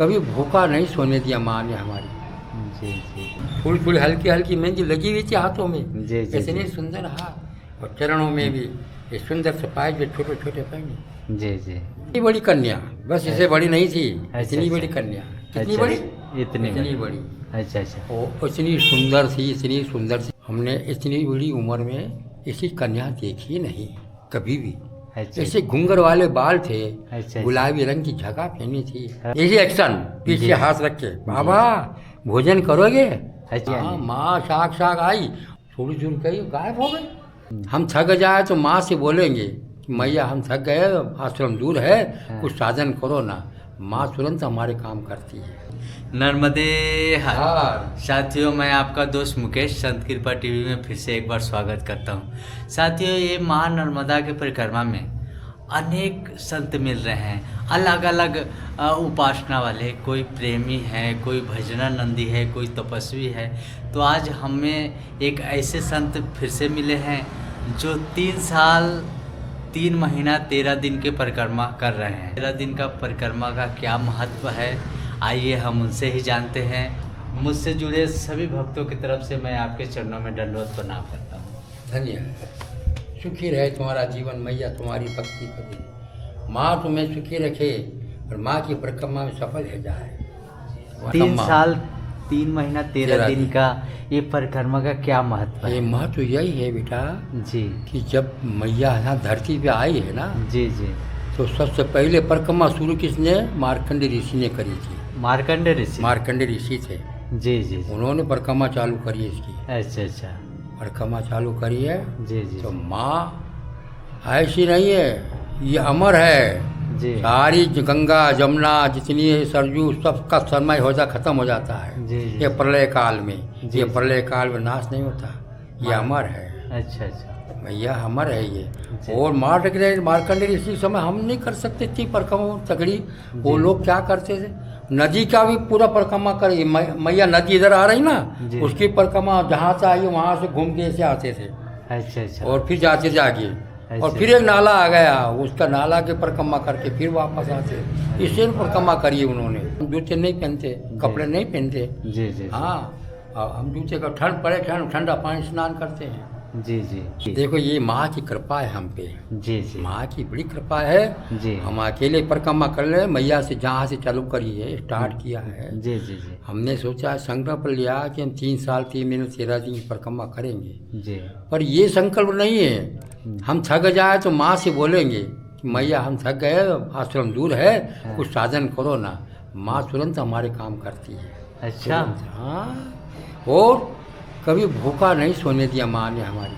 कभी भूखा नहीं सोने दिया माँ ने हमारी। जी जी थोड़ी थोड़ी हल्की हल्की मेहंदी लगी हुई थी हाथों में, जी जी इतने सुंदर हाथ, और चरणों में भी ये सुंदर से पाए जो छोटे छोटे पहने। जी जी। इतनी बड़ी कन्या, बस इसे बड़ी नहीं थी, इतनी अच्छा। बड़ी कन्या। कितनी अच्छा, बड़ी? इतनी बड़ी। अच्छा अच्छा। वो इतनी सुंदर थी, इतनी सुंदर थी, हमने इतनी बड़ी उम्र में ऐसी कन्या देखी नहीं कभी भी। अच्छा ऐसे घुंघर वाले बाल थे, अच्छा। गुलाबी रंग की झगा पहनी थी, हाँ। ऐसे एक्शन पीछे जी। हाथ रख के, बाबा भोजन करोगे? अच्छा। हाँ, माँ शाक शाक आई, थोड़ी दूर गई गायब हो गई। हम थक जाए तो माँ से बोलेंगे कि मैया हम थक गए, आश्रम दूर है, कुछ साधन करो ना। माँ तुरंत हमारे काम करती है। नर्मदे हर। हाँ। साथियों, मैं आपका दोस्त मुकेश संत कृपा टीवी में फिर से एक बार स्वागत करता हूँ। साथियों, ये माँ नर्मदा के परिक्रमा में अनेक संत मिल रहे हैं, अलग अलग उपासना वाले, कोई प्रेमी है, कोई भजनानंदी है, कोई तपस्वी है। तो आज हमें एक ऐसे संत फिर से मिले हैं जो 3 साल 3 महीना 13 दिन के परिक्रमा कर रहे हैं। 13 दिन का परिक्रमा का क्या महत्व है, आइए हम उनसे ही जानते हैं। मुझसे जुड़े सभी भक्तों की तरफ से मैं आपके चरणों में दंडवत प्रणाम करता हूँ। धन्यवाद। सुखी रहे तुम्हारा जीवन, मैया तुम्हारी भक्ति करे, माँ तुम्हें सुखी रखे और माँ की परिक्रमा में सफल है जाए। 3 साल 3 महीना 13 दिन का ये परिक्रमा का क्या महत्व है? ये महत्व यही है बेटा जी कि जब मैया यहाँ धरती पे आई है ना, जी जी। तो सबसे पहले परिक्रमा शुरू किसने? मार्कंडे ऋषि ने करी थी। मार्कंडे ऋषि। मार्कंडे ऋषि थे, जी जी जी। उन्होंने परिक्रमा चालू करी इसकी। अच्छा अच्छा। परिक्रमा चालू करी है। जी जी तो माँ ऐसी नहीं है, ये अमर है। जी सारी गंगा जमुना जितनी है सरयू सबका समय होता खत्म हो जाता है जी जी। ये प्रलय काल में। जी, ये जी। प्रलय काल में नाश नहीं होता, ये अमर है। अच्छा अच्छा। मैया अमर है ये। जी। और मार्कंडे ऋषि समय हम नहीं कर सकते थी परिक्रमा तगड़ी। वो लोग क्या करते थे, नदी का भी पूरा परिक्रमा कर, मैया नदी इधर आ रही ना, जी। उसकी परिक्रमा जहाँ से आई वहाँ से घूम के ऐसे आते थे अच्छा अच्छा। और फिर जाते जाके, और अच्छा। फिर एक नाला आ गया, उसका नाला के परिक्रमा करके फिर वापस आते। इससे परिक्रमा करी उन्होंने। जूते नहीं पहनते, कपड़े नहीं पहनते। जी जी हाँ, हम जूते का ठंड पड़े ठंडा पानी स्नान करते हैं। जी जी जी। देखो ये माँ की कृपा है हम पे, जी जी माँ की बड़ी कृपा है। जी। हम अकेले परिक्रमा कर ले, मैया से जहाँ से चालू करी है, स्टार्ट किया है। जी जी जी हमने सोचा संकल्प लिया कि हम 3 साल 3 महीने 13 दिन की परिक्रमा करेंगे। जी। पर ये संकल्प नहीं है हम थक जाए तो माँ से बोलेंगे कि मैया हम थक गए, आश्रम दूर है, कुछ साधन करो ना। माँ तुरंत हमारे काम करती है। अच्छा। तुरंत, हाँ। और कभी भूखा नहीं सोने दिया माँ ने हमारी।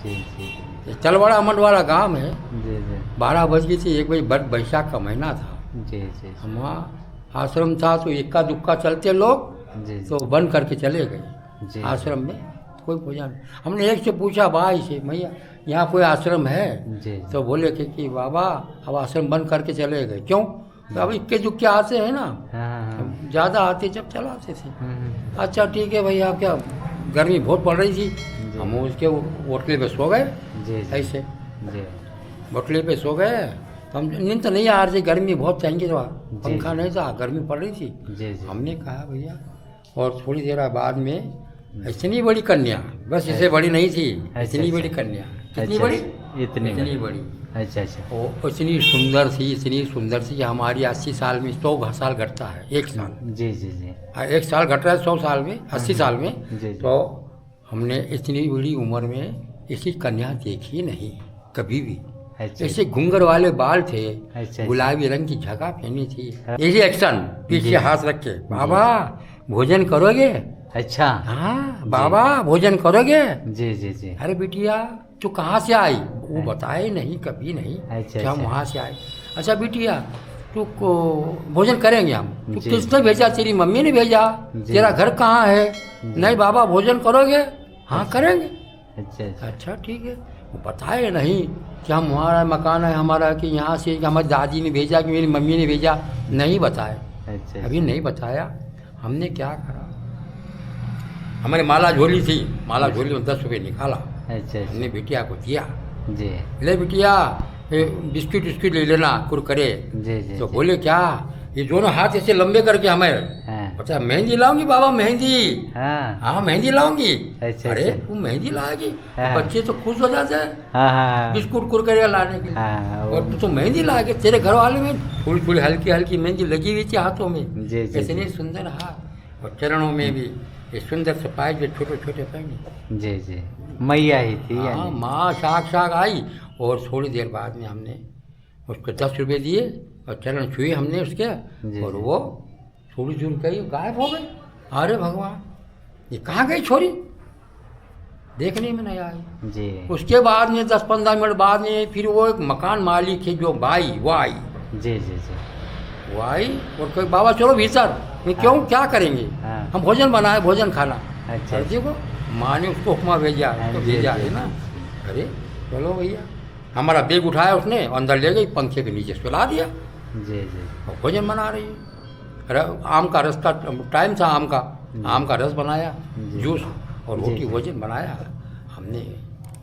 जी जी तलवाड़ा मंडवाड़ा गांव है। जी जी 12 बज गई थी, 1 बजे बैसाख का महीना था। जी जी हम वहाँ आश्रम था तो इक्का दुक्का चलते लोग, जी तो बंद करके चले गए जी। आश्रम में। कोई पूजा नहीं। हमने एक से पूछा भाई से, मैया यहाँ कोई आश्रम है? जी तो बोले कि बाबा अब आश्रम बंद करके चले गए। क्यों? तो अब इक्के दुक्के आते हैं ना, हाँ। ज़्यादा आते जब चलाते थे। अच्छा ठीक है भैया, क्या गर्मी बहुत पड़ रही थी, हम उसके होटले पे सो गए। जी ऐसे जी होटले पे सो गए, तो हम नींद तो नहीं आ रही थी, गर्मी बहुत चाहिए था, जी। पंखा नहीं था, गर्मी पड़ रही थी। जी जी। हमने कहा भैया, और थोड़ी देर बाद में इतनी बड़ी कन्या, बस इससे बड़ी नहीं थी, इतनी बड़ी कन्या। कितनी बड़ी? इतनी बड़ी। अच्छा अच्छा। वो इतनी सुंदर थी, इतनी सुंदर थी कि हमारी 80 साल में 100 साल घटता है, 1 साल। जी जी जी 1 साल घट रहा है 100 साल में, 80 साल में। जी जी। तो हमने इतनी बड़ी उम्र में ऐसी कन्या देखी नहीं कभी भी। अच्छा ऐसे घुंघर वाले बाल थे, अच्छा। गुलाबी रंग की झगा पहनी थी, हाँ। ऐसे एक्शन पीछे हाथ रख के, बाबा भोजन करोगे? अच्छा। हाँ बाबा भोजन करोगे? जी जी जी। अरे बिटिया तू कहाँ से आई? वो बताए नहीं कभी नहीं अच्छा, कि हम अच्छा। वहाँ से आए। अच्छा बिटिया तू को भोजन करेंगे हम। तू जी। किसने भेजा? तेरी मम्मी ने भेजा। जी। तेरा घर कहाँ है? नहीं बाबा भोजन करोगे? हाँ करेंगे। अच्छा अच्छा। अच्छा ठीक है। वो बताए नहीं कि हम हमारा मकान है हमारा, कि यहाँ से, कि हमारी दादी ने भेजा, कि मेरी मम्मी ने भेजा, नहीं बताए। अच्छा अभी नहीं बताया। हमने क्या करा, हमारी माला झोली थी, माला झोली में 10 रुपये निकाला, अच्छा। हमने बिटिया को दिया। जी ले बिटिया बिस्किट विस्किट ले लेना, कुरकुरे। जी जी। तो बोले क्या? ये दोनों हाथ ऐसे लंबे करके हमें हाँ अच्छा मेहंदी लाऊंगी बाबा मेहंदी। हाँ हाँ मेहंदी लाऊंगी। अच्छा, अरे अच्छा। तू मेहंदी लाएगी? हाँ। बच्चे तो खुश हो जाते हैं हाँ हाँ बिस्कुट कुरकुरे लाने के लिए। हाँ और तू तो मेहंदी लाएगी, तेरे घर वाले में थोड़ी थोड़ी हल्की हल्की मेहंदी लगी हुई थी हाथों में। जी, जी, इतने जी। सुंदर हाथ और चरणों में भी ये सुंदर से पाए जो छोटे छोटे पहने। जी जी मैया ही थी हाँ यानी। माँ साक्षात आई और थोड़ी देर बाद में हमने उसको 10 रुपये दिए और चरण छुए हमने उसके जी, और जी। वो थोड़ी दूर गई गायब हो गई। अरे भगवान ये कहाँ गई छोरी, देखने में नहीं आई। जी उसके बाद में 10-15 मिनट बाद में फिर वो एक मकान मालिक है जो बाई वो आई। जी जी जी वो आई और कोई बाबा चलो भीतर। मैं क्यों क्या करेंगे, हाँ। हम भोजन बनाए भोजन खाना। अच्छा, और देखो माँ ने उसको उपमा भेजा हाँ, तो जी, भेजा जी, है ना। जी। अरे चलो भैया, हमारा बैग उठाया उसने अंदर ले गई पंखे के नीचे सुला दिया जी जी और भोजन बना रही है। अरे आम का रस का टाइम था, आम का रस बनाया, जी। जूस और जी, रोटी जी। भोजन बनाया हमने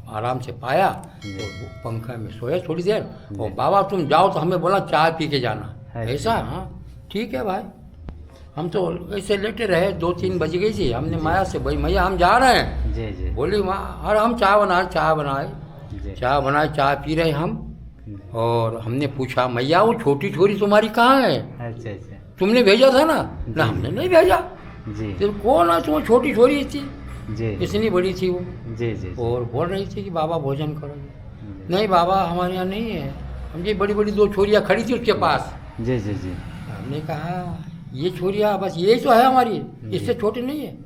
आराम से पाया। जी। और वो पंखा में सोए थोड़ी देर जी। और बाबा तुम जाओ तो हमें बोला चाय पी के जाना। अच्छा। ऐसा हाँ ठीक है भाई। हम तो ऐसे लेटे रहे, 2-3 बज गई थी। हमने माया से भाई मैया हम जा रहे हैं। जी जी बोली माँ अरे हम चाय बनाए जी चाय पी रहे हम। और हमने पूछा मैया वो छोटी छोरी तुम्हारी कहाँ है, अच्छा अच्छा तुमने भेजा था ना? जी। ना हमने नहीं भेजा। जी फिर कौन है तुम, छोटी छोरी थी जी इतनी बड़ी थी वो। जी जी और बोल रही थी कि बाबा भोजन करोगे। जी नहीं बाबा हमारे यहाँ नहीं है। हम ये बड़ी बड़ी 2 छोरियाँ खड़ी थी उसके पास। जी जी जी हमने कहा ये छोरियाँ बस यही तो है हमारी, इससे छोटी नहीं है।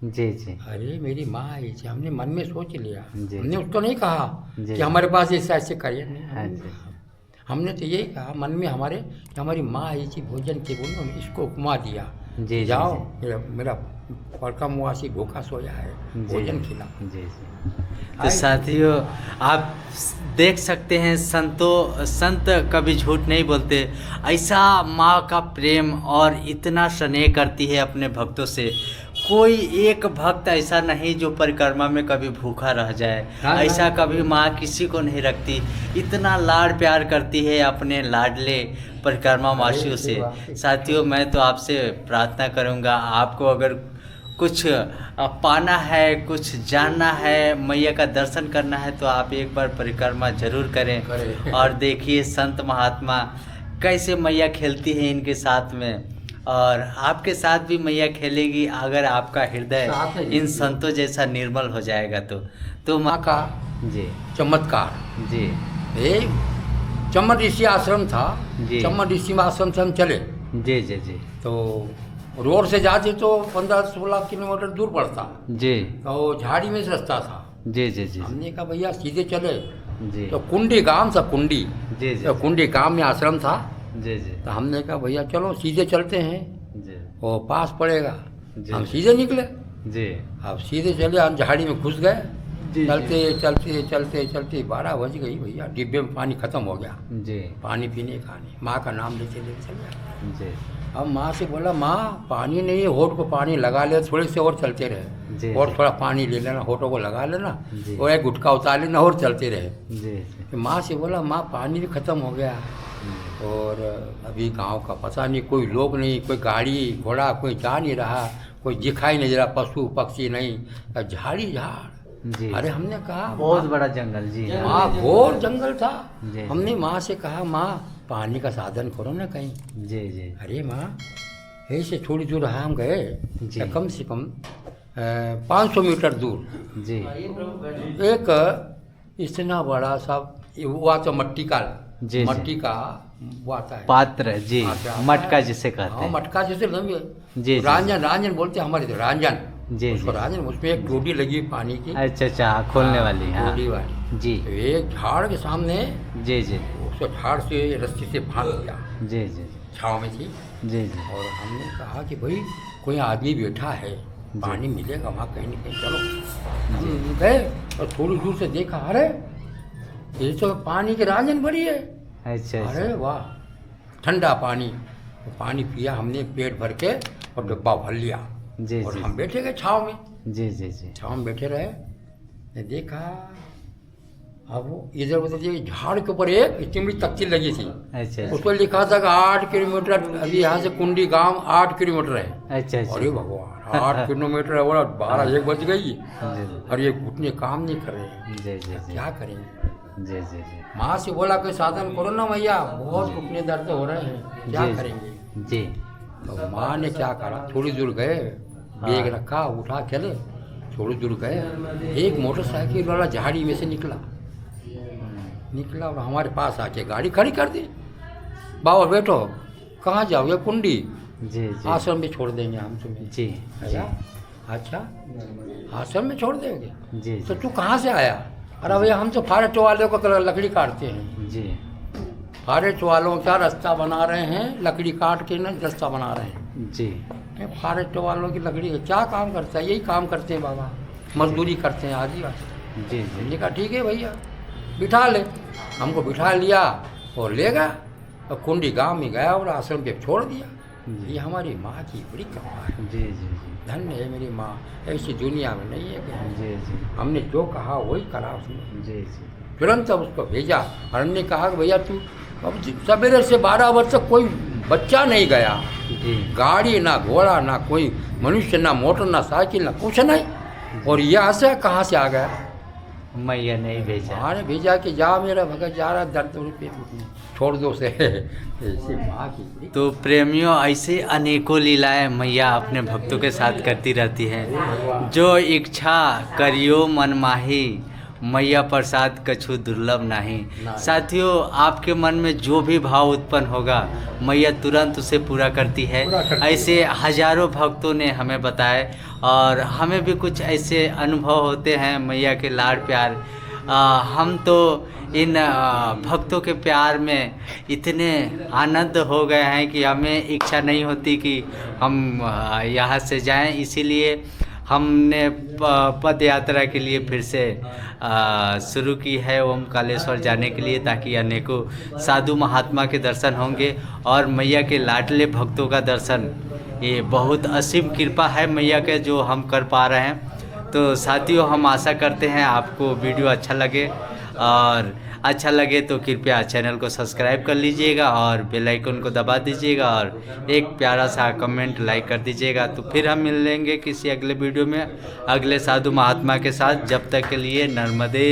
जी जी अरे मेरी माँ आई थी, हमने मन में सोच लिया। जी। हमने उसको नहीं कहा जी। कि हमारे पास ऐसा ऐसे करिए नहीं। हाँ जी हमने तो यही कहा मन में हमारे कि हमारी माँ आई थी भोजन के बोलो इसको उपमा दिया जी, जी, जाओ जी। मेरा पड़का मुआसी भूखा सोया है, जी। भोजन खिला। जी जी तो साथियों आप देख सकते हैं संत कभी झूठ नहीं बोलते। ऐसा माँ का प्रेम और इतना स्नेह करती है अपने भक्तों से। कोई एक भक्त ऐसा नहीं जो परिक्रमा में कभी भूखा रह जाए। हाँ, ऐसा हाँ। कभी माँ किसी को नहीं रखती। इतना लाड प्यार करती है अपने लाडले परिक्रमा वासियों से। साथियों मैं तो आपसे प्रार्थना करूँगा आपको अगर कुछ पाना है, कुछ जानना है, मैया का दर्शन करना है तो आप एक बार परिक्रमा जरूर करें और देखिए संत महात्मा कैसे मैया खेलती है इनके साथ में। और आपके साथ भी मैया खेलेगी अगर आपका हृदय साथ है। इन संतों जैसा निर्मल हो जाएगा तो माँ का जी चमत्कार। जी ये चम्मद ऋषि आश्रम था। जी। चम्मद ऋषि आश्रम से हम चले जी जी जी तो रोड से जाते तो 15-16 किलोमीटर दूर पड़ता। जी तो झाड़ी में से रास्ता था। जी जी जी हमने कहा भैया सीधे चले। जी तो कुंडी गांव था, कुंडी जी जी तो कुंडी गांव में आश्रम था। जी जी तो हमने कहा भैया चलो सीधे चलते हैं, जी वो पास पड़ेगा। जी। हम सीधे निकले। जी अब सीधे चले, हम झाड़ी में घुस गए। जी, चलते चलते चलते चलते 12 बज गई भैया। डिब्बे में पानी खत्म हो गया, जी पानी पीने का नहीं। माँ का नाम लेते लेते चल गया। जी अब माँ से बोला माँ पानी नहीं है, होठ को पानी लगा ले, थोड़े से और चलते जी। रहे और थोड़ा पानी ले लेना, होठों को लगा लेना जी। और एक गुटखा उतार लेना और चलते रहे। जी जी तो माँ से बोला माँ पानी भी खत्म हो गया और अभी गांव का पता नहीं, कोई लोग नहीं, कोई गाड़ी घोड़ा कोई जा नहीं रहा, कोई दिखाई नहीं दे रहा, पशु पक्षी नहीं, झाड़ी झाड़। जी अरे हमने कहा बहुत बड़ा जंगल जी हाँ। माँ घोर जंगल था। जी। हमने माँ से कहा माँ पानी का साधन करो ना कहीं। जी जी अरे माँ ऐसे थोड़ी दूर हम गए, जी। कम से कम 500 मीटर दूर जी एक इतना बड़ा सा वो आता मट्टी का, जी, मट्टी का वो आता है पात्र जी आता है। मटका जिसे कहते हाँ हैं। मटका जैसे लंबी जी, जी। रांझन रांझन बोलते हैं हमारे इधर, रांझन। जी उसको जी रांझन, उसमें एक टोटी लगी है पानी की। अच्छा अच्छा हाँ, खोलने वाली हाँ टोटी वाली। जी तो एक झाड़ के सामने जी जी उसको झाड़ से रस्सी से बांध दिया, जी जी छाँव में थी। जी जी और हमने कहा कि भाई कोई आदमी बैठा है, पानी मिलेगा वहाँ कहीं न कहीं, चलो। हम गए और थोड़ी दूर से देखा, अरे ये तो पानी की रांझन भरी है। अच्छा अरे अच्छा वाह ठंडा पानी। तो पानी पिया हमने पेट भर के और डब्बा भर लिया। जी और जी हम बैठे गए छाँव में, जी जी जी छाँव में बैठे रहे। ने देखा अब वो इधर उधर ये झाड़ के ऊपर एक इतनी बड़ी तख्ती लगी थी, अच्छा उस पर लिखा था कि 8 किलोमीटर, अभी यहाँ से कुंडी गांव 8 किलोमीटर है। अच्छा अच्छा। अरे भगवान 8 किलोमीटर है, बोला 12-1 बज गई जी और ये घुटने काम नहीं कर रहे हैं, जी जी जी क्या करेंगे। जी जी जी माँ से बोला कोई साधन करो ना भैया, बहुत घुटने दर्द हो रहे हैं, क्या जी, करेंगे। जी तो माँ ने क्या करा, थोड़ी दूर गए, बैग रखा, उठा चले, थोड़ी दूर गए, एक मोटरसाइकिल वाला झाड़ी में से निकला और हमारे पास आके गाड़ी खड़ी कर दी। बाबा बैठो, कहाँ जाओगे, कुंडी जी जी आश्रम में छोड़ देंगे हम तुम्हें। जी अच्छा आश्रम में छोड़ देंगे, जी तो तू कहाँ से आया। अरे भैया हम तो फॉरेस्ट वालों को लकड़ी काटते हैं। जी फॉरेस्ट वालों का रास्ता बना रहे हैं, लकड़ी काट के ना रास्ता बना रहे हैं। जी फॉरेस्ट वालों की लकड़ी का क्या काम करता है, यही काम करते हैं बाबा, मजदूरी करते हैं आदिवासी। जी हमने कहा ठीक है भैया बिठा ले, हमको बिठा लिया और ले गया और कुंडी गांव में गया और आश्रम पे छोड़ दिया। ये हमारी माँ की बड़ी कृपा है, जी जी धन्य है मेरी माँ, ऐसी दुनिया में नहीं है कि जी जी हमने जो कहा वही करा उसने। जी जी तुरंत उसको भेजा और हमने कहा कि भैया तू अब सवेरे से 12 वर्ष तक कोई बच्चा नहीं गया, जी गाड़ी ना घोड़ा ना कोई मनुष्य ना मोटर ना साइकिल ना कुछ नहीं, और यहाँ से कहाँ से आ गया। मैया नहीं भेजा। माँ ने भेजा कि जा मेरा भगत जा रहा, दर्द रुपये छोड़ दो से ऐसी माँ की बड़ी। तो प्रेमियों, ऐसे अनेकों लीलाएं मैया अपने भक्तों के साथ करती रहती हैं। जो इच्छा करियो मन माही, मैया प्रसाद कछु दुर्लभ नहीं। साथियों, आपके मन में जो भी भाव उत्पन्न होगा मैया तुरंत उसे पूरा करती है। ऐसे हजारों भक्तों ने हमें बताए और हमें भी कुछ ऐसे अनुभव होते हैं मैया के लाड़ प्यार। हम तो इन भक्तों के प्यार में इतने आनंद हो गए हैं कि हमें इच्छा नहीं होती कि हम यहाँ से जाएं। इसीलिए हमने पद यात्रा के लिए फिर से शुरू की है ओमकालेश्वर जाने के लिए, ताकि अनेकों साधु महात्मा के दर्शन होंगे और मैया के लाडले भक्तों का दर्शन। ये बहुत असीम कृपा है मैया के जो हम कर पा रहे हैं। तो साथियों, हम आशा करते हैं आपको वीडियो अच्छा लगे, और अच्छा लगे तो कृपया चैनल को सब्सक्राइब कर लीजिएगा और बेल आइकन को दबा दीजिएगा और एक प्यारा सा कमेंट लाइक कर दीजिएगा। तो फिर हम मिल लेंगे किसी अगले वीडियो में अगले साधु महात्मा के साथ। जब तक के लिए नर्मदे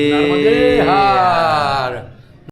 हार।